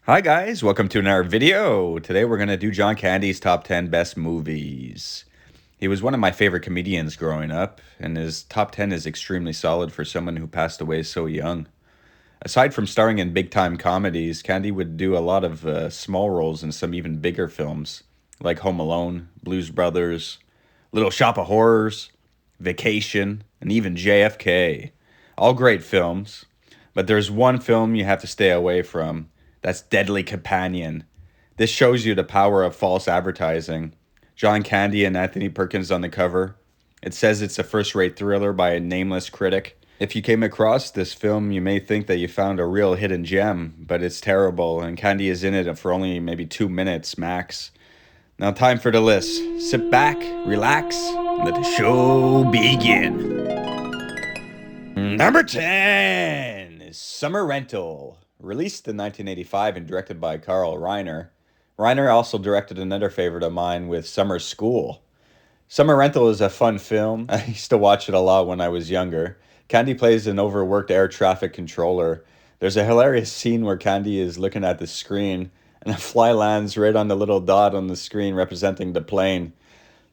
Hi guys, welcome to another video. Today we're going to do John Candy's top 10 best movies. He was one of my favorite comedians growing up, and his top 10 is extremely solid for someone who passed away so young. Aside from starring in big-time comedies, Candy would do a lot of small roles in some even bigger films, like Home Alone, Blues Brothers, Little Shop of Horrors, Vacation, and even JFK. All great films, but there's one film you have to stay away from. That's Deadly Companion. This shows you the power of false advertising. John Candy and Anthony Perkins on the cover. It says it's a first-rate thriller by a nameless critic. If you came across this film, you may think that you found a real hidden gem, but it's terrible, and Candy is in it for only maybe 2 minutes max. Now, time for the list. Sit back, relax, and let the show begin. Number 10 is Summer Rental. Released in 1985 and directed by Carl Reiner. Reiner also directed another favorite of mine with Summer School. Summer Rental is a fun film. I used to watch it a lot when I was younger. Candy plays an overworked air traffic controller. There's a hilarious scene where Candy is looking at the screen and a fly lands right on the little dot on the screen representing the plane.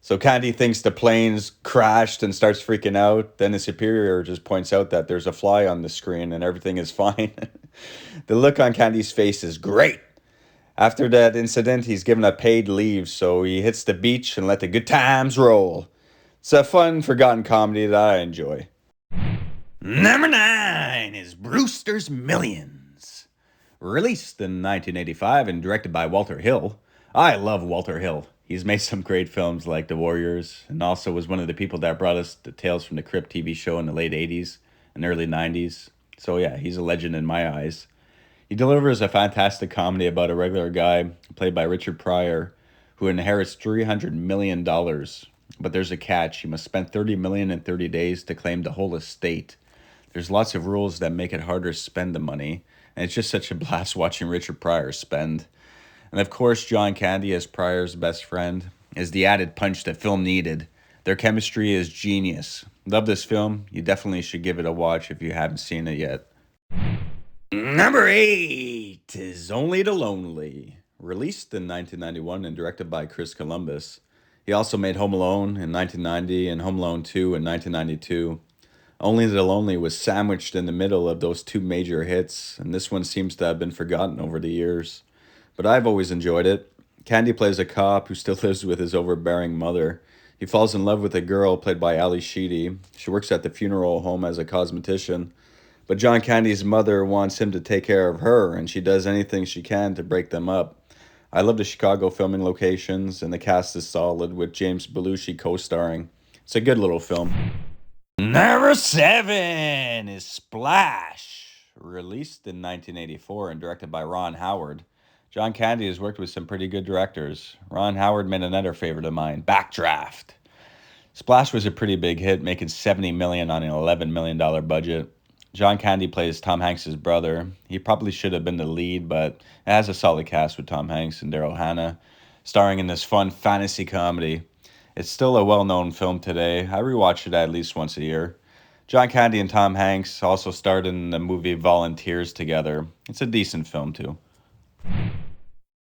So Candy thinks the plane's crashed and starts freaking out. Then the superior just points out that there's a fly on the screen and everything is fine. The look on Candy's face is great. After that incident, he's given a paid leave, so he hits the beach and let the good times roll. It's a fun, forgotten comedy that I enjoy. Number 9 is Brewster's Millions. Released in 1985 and directed by Walter Hill. I love Walter Hill. He's made some great films like The Warriors, and also was one of the people that brought us the Tales from the Crypt TV show in the late 80s and early 90s. So yeah, he's a legend in my eyes. He delivers a fantastic comedy about a regular guy, played by Richard Pryor, who inherits $300 million. But there's a catch. He must spend $30 million in 30 days to claim the whole estate. There's lots of rules that make it harder to spend the money, and it's just such a blast watching Richard Pryor spend. And of course, John Candy as Pryor's best friend is the added punch the film needed. Their chemistry is genius. Love this film. You definitely should give it a watch if you haven't seen it yet. Number 8 is Only the Lonely. Released in 1991 and directed by Chris Columbus. He also made Home Alone in 1990 and Home Alone 2 in 1992. Only the Lonely was sandwiched in the middle of those two major hits, and this one seems to have been forgotten over the years. But I've always enjoyed it. Candy plays a cop who still lives with his overbearing mother. He falls in love with a girl played by Ali Sheedy. She works at the funeral home as a cosmetician. But John Candy's mother wants him to take care of her, and she does anything she can to break them up. I love the Chicago filming locations, and the cast is solid, with James Belushi co-starring. It's a good little film. Number 7 is Splash. Released in 1984 and directed by Ron Howard. John Candy has worked with some pretty good directors. Ron Howard made another favorite of mine, Backdraft. Splash was a pretty big hit, making $70 million on an $11 million budget. John Candy plays Tom Hanks' brother. He probably should have been the lead, but it has a solid cast with Tom Hanks and Daryl Hannah, starring in this fun fantasy comedy. It's still a well-known film today. I rewatch it at least once a year. John Candy and Tom Hanks also starred in the movie Volunteers together. It's a decent film, too.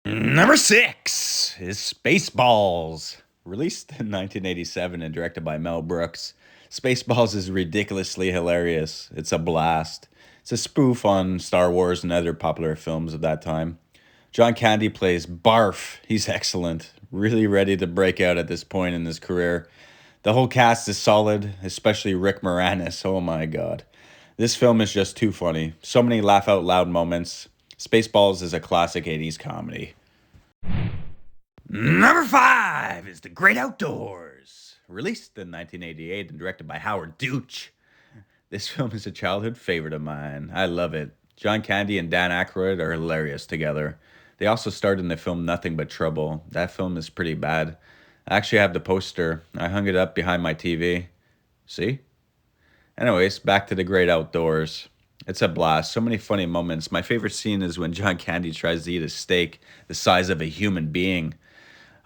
Number 6 is Spaceballs. Released in 1987 and directed by Mel Brooks. Spaceballs is ridiculously hilarious. It's a blast. It's a spoof on Star Wars and other popular films of that time. John Candy plays Barf. He's excellent. Really ready to break out at this point in his career. The whole cast is solid, especially Rick Moranis. Oh my god. This film is just too funny. So many laugh out loud moments. Spaceballs is a classic 80s comedy. Number 5 is The Great Outdoors. Released in 1988 and directed by Howard Deutsch. This film is a childhood favorite of mine. I love it. John Candy and Dan Aykroyd are hilarious together. They also starred in the film Nothing But Trouble. That film is pretty bad. I actually have the poster. I hung it up behind my TV. See? Anyways, back to The Great Outdoors. It's a blast. So many funny moments. My favorite scene is when John Candy tries to eat a steak the size of a human being.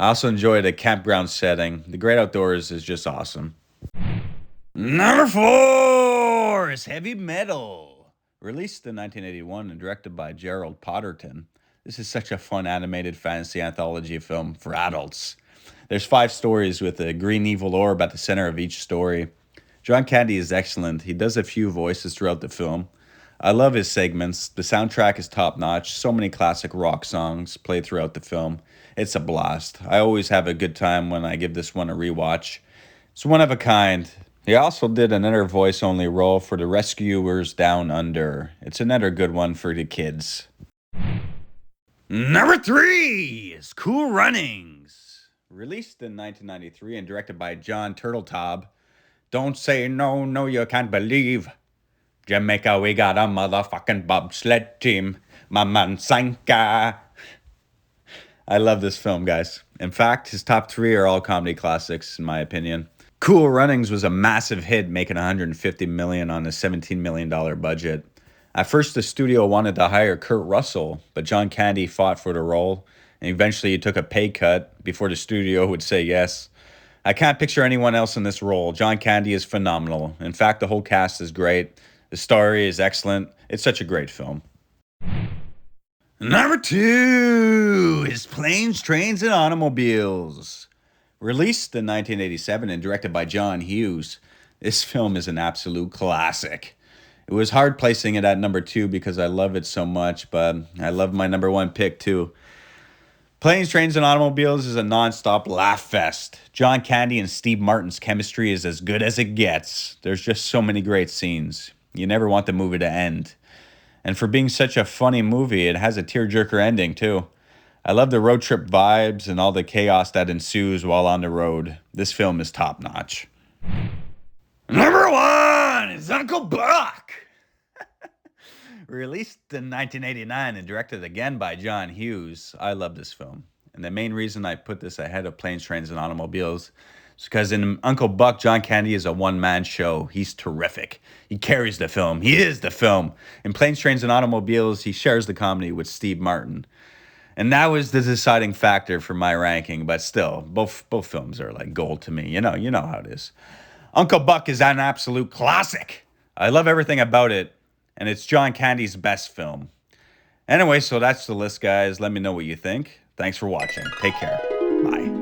I also enjoy the campground setting. The Great Outdoors is just awesome. Number 4 is Heavy Metal. Released in 1981 and directed by Gerald Potterton. This is such a fun animated fantasy anthology film for adults. There's 5 stories with a green evil orb at the center of each story. John Candy is excellent. He does a few voices throughout the film. I love his segments. The soundtrack is top notch. So many classic rock songs played throughout the film. It's a blast. I always have a good time when I give this one a rewatch. It's one of a kind. He also did another voice only role for the Rescuers Down Under. It's another good one for the kids. Number 3 is Cool Runnings. Released in 1993 and directed by John Turteltaub. Don't say no, no, you can't believe. Jamaica, we got a motherfucking bobsled team. My man Sanka. I love this film, guys. In fact, his top 3 are all comedy classics, in my opinion. Cool Runnings was a massive hit, making $150 million on a $17 million budget. At first, the studio wanted to hire Kurt Russell, but John Candy fought for the role, and eventually he took a pay cut before the studio would say yes. I can't picture anyone else in this role. John Candy is phenomenal. In fact, the whole cast is great. The story is excellent. It's such a great film. Number 2 is Planes, Trains, and Automobiles. Released in 1987 and directed by John Hughes, this film is an absolute classic. It was hard placing it at number 2 because I love it so much, but I love my number 1 pick too. Planes, Trains, and Automobiles is a non-stop laugh fest. John Candy and Steve Martin's chemistry is as good as it gets. There's just so many great scenes. You never want the movie to end. And for being such a funny movie, it has a tearjerker ending too. I love the road trip vibes and all the chaos that ensues while on the road. This film is top notch. Number 1 is Uncle Buck. Released in 1989 and directed again by John Hughes. I love this film. And the main reason I put this ahead of Planes, Trains, and Automobiles is because in Uncle Buck, John Candy is a one-man show. He's terrific. He carries the film. He is the film. In Planes, Trains, and Automobiles, he shares the comedy with Steve Martin. And that was the deciding factor for my ranking, but still, both films are like gold to me. You know how it is. Uncle Buck is an absolute classic. I love everything about it, and it's John Candy's best film. Anyway, so that's the list, guys. Let me know what you think. Thanks for watching. Take care. Bye.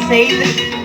Save it.